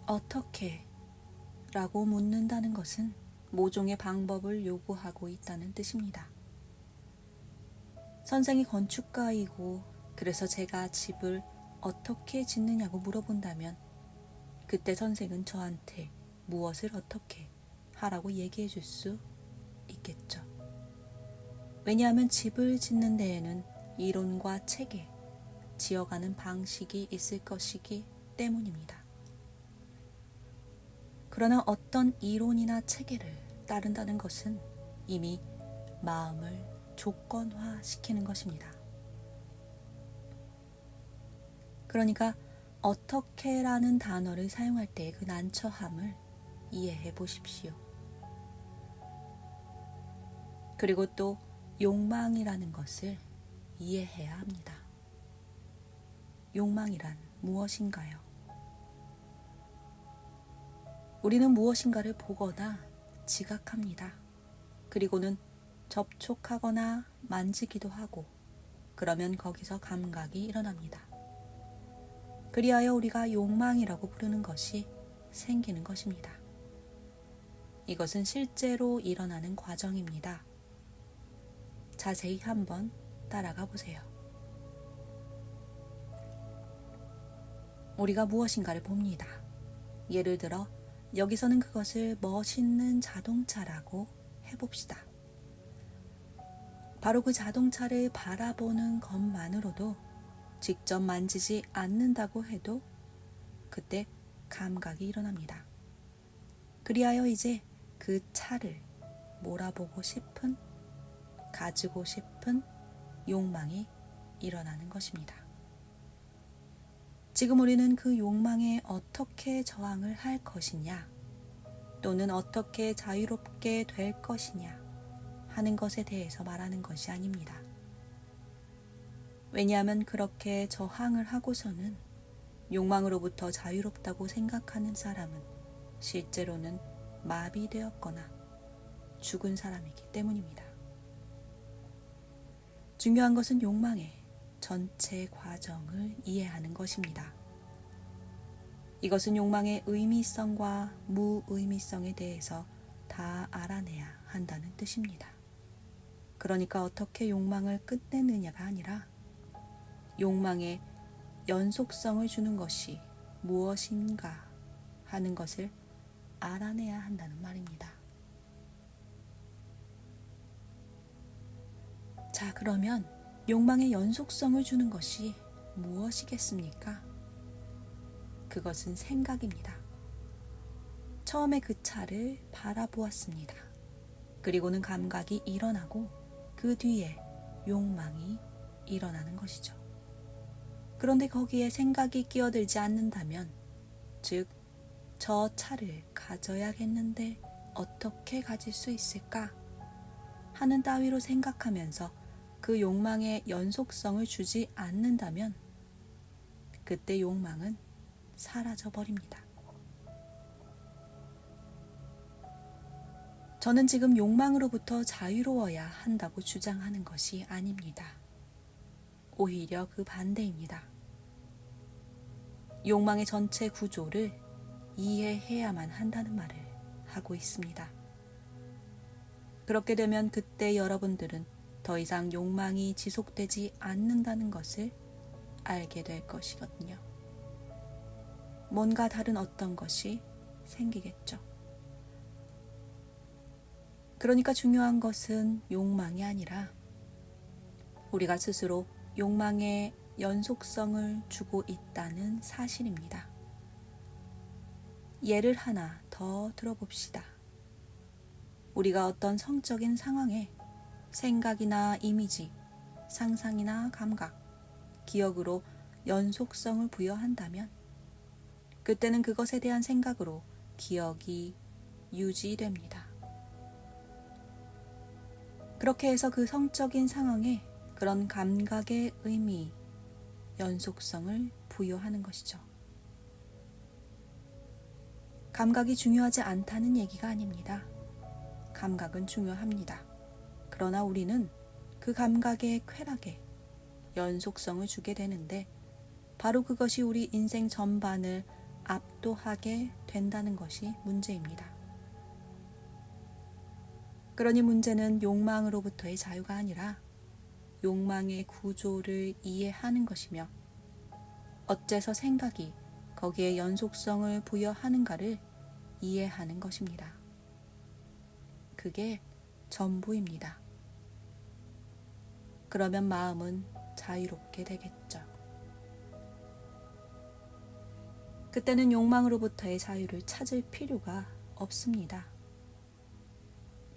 어떻게? 라고 묻는다는 것은 모종의 방법을 요구하고 있다는 뜻입니다. 선생이 건축가이고 그래서 제가 집을 어떻게 짓느냐고 물어본다면 그때 선생은 저한테 무엇을 어떻게 하라고 얘기해 줄 수 있겠죠. 왜냐하면 집을 짓는 데에는 이론과 체계, 지어가는 방식이 있을 것이기 때문입니다. 그러나 어떤 이론이나 체계를 따른다는 것은 이미 마음을 조건화시키는 것입니다. 그러니까 어떻게라는 단어를 사용할 때의 그 난처함을 이해해 보십시오. 그리고 또 욕망이라는 것을 이해해야 합니다. 욕망이란 무엇인가요? 우리는 무엇인가를 보거나 지각합니다. 그리고는 접촉하거나 만지기도 하고 그러면 거기서 감각이 일어납니다. 그리하여 우리가 욕망이라고 부르는 것이 생기는 것입니다. 이것은 실제로 일어나는 과정입니다. 자세히 한번 따라가 보세요. 우리가 무엇인가를 봅니다. 예를 들어 여기서는 그것을 멋있는 자동차라고 해봅시다. 바로 그 자동차를 바라보는 것만으로도 직접 만지지 않는다고 해도 그때 감각이 일어납니다. 그리하여 이제 그 차를 몰아보고 싶은, 가지고 싶은 욕망이 일어나는 것입니다. 지금 우리는 그 욕망에 어떻게 저항을 할 것이냐, 또는 어떻게 자유롭게 될 것이냐 하는 것에 대해서 말하는 것이 아닙니다. 왜냐하면 그렇게 저항을 하고서는 욕망으로부터 자유롭다고 생각하는 사람은 실제로는 마비되었거나 죽은 사람이기 때문입니다. 중요한 것은 욕망의 전체 과정을 이해하는 것입니다. 이것은 욕망의 의미성과 무의미성에 대해서 다 알아내야 한다는 뜻입니다. 그러니까 어떻게 욕망을 끝내느냐가 아니라 욕망의 연속성을 주는 것이 무엇인가 하는 것을 알아내야 한다는 말입니다. 자, 그러면 욕망의 연속성을 주는 것이 무엇이겠습니까? 그것은 생각입니다. 처음에 그 차를 바라보았습니다. 그리고는 감각이 일어나고 그 뒤에 욕망이 일어나는 것이죠. 그런데 거기에 생각이 끼어들지 않는다면, 즉, 저 차를 가져야겠는데 어떻게 가질 수 있을까? 하는 따위로 생각하면서 그 욕망의 연속성을 주지 않는다면 그때 욕망은 사라져버립니다. 저는 지금 욕망으로부터 자유로워야 한다고 주장하는 것이 아닙니다. 오히려 그 반대입니다. 욕망의 전체 구조를 이해해야만 한다는 말을 하고 있습니다. 그렇게 되면 그때 여러분들은 더 이상 욕망이 지속되지 않는다는 것을 알게 될 것이거든요. 뭔가 다른 어떤 것이 생기겠죠. 그러니까 중요한 것은 욕망이 아니라 우리가 스스로 욕망의 연속성을 주고 있다는 사실입니다. 예를 하나 더 들어봅시다. 우리가 어떤 성적인 상황에 생각이나 이미지, 상상이나 감각, 기억으로 연속성을 부여한다면 그때는 그것에 대한 생각으로 기억이 유지됩니다. 그렇게 해서 그 성적인 상황에 그런 감각의 의미, 연속성을 부여하는 것이죠. 감각이 중요하지 않다는 얘기가 아닙니다. 감각은 중요합니다. 그러나 우리는 그 감각의 쾌락에 연속성을 주게 되는데 바로 그것이 우리 인생 전반을 압도하게 된다는 것이 문제입니다. 그러니 문제는 욕망으로부터의 자유가 아니라 욕망의 구조를 이해하는 것이며 어째서 생각이 거기에 연속성을 부여하는가를 이해하는 것입니다. 그게 전부입니다. 그러면 마음은 자유롭게 되겠죠. 그때는 욕망으로부터의 자유를 찾을 필요가 없습니다.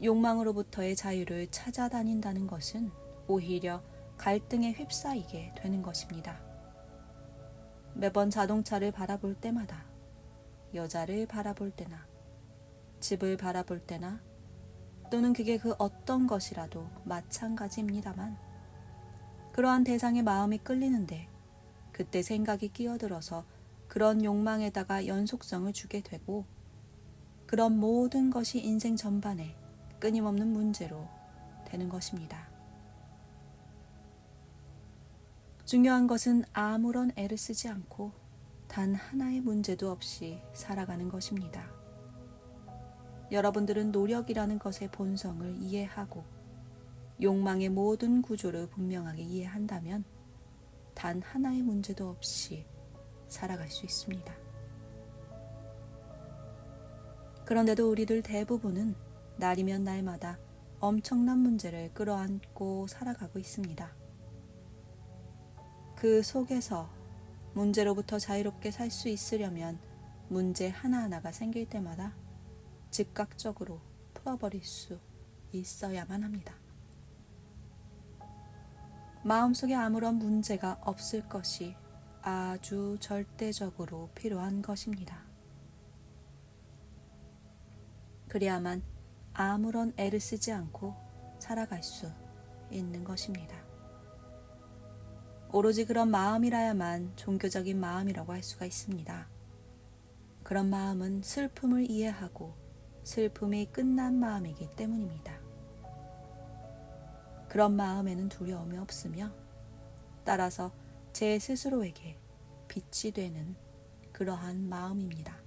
욕망으로부터의 자유를 찾아다닌다는 것은 오히려 갈등에 휩싸이게 되는 것입니다. 매번 자동차를 바라볼 때마다, 여자를 바라볼 때나, 집을 바라볼 때나, 또는 그게 그 어떤 것이라도 마찬가지입니다만, 그러한 대상의 마음이 끌리는데 그때 생각이 끼어들어서 그런 욕망에다가 연속성을 주게 되고, 그런 모든 것이 인생 전반에 끊임없는 문제로 되는 것입니다. 중요한 것은 아무런 애를 쓰지 않고 단 하나의 문제도 없이 살아가는 것입니다. 여러분들은 노력이라는 것의 본성을 이해하고 욕망의 모든 구조를 분명하게 이해한다면 단 하나의 문제도 없이 살아갈 수 있습니다. 그런데도 우리들 대부분은 날이면 날마다 엄청난 문제를 끌어안고 살아가고 있습니다. 그 속에서 문제로부터 자유롭게 살 수 있으려면 문제 하나하나가 생길 때마다 즉각적으로 풀어버릴 수 있어야만 합니다. 마음속에 아무런 문제가 없을 것이 아주 절대적으로 필요한 것입니다. 그래야만 아무런 애를 쓰지 않고 살아갈 수 있는 것입니다. 오로지 그런 마음이라야만 종교적인 마음이라고 할 수가 있습니다. 그런 마음은 슬픔을 이해하고 슬픔이 끝난 마음이기 때문입니다. 그런 마음에는 두려움이 없으며 따라서 제 스스로에게 빛이 되는 그러한 마음입니다.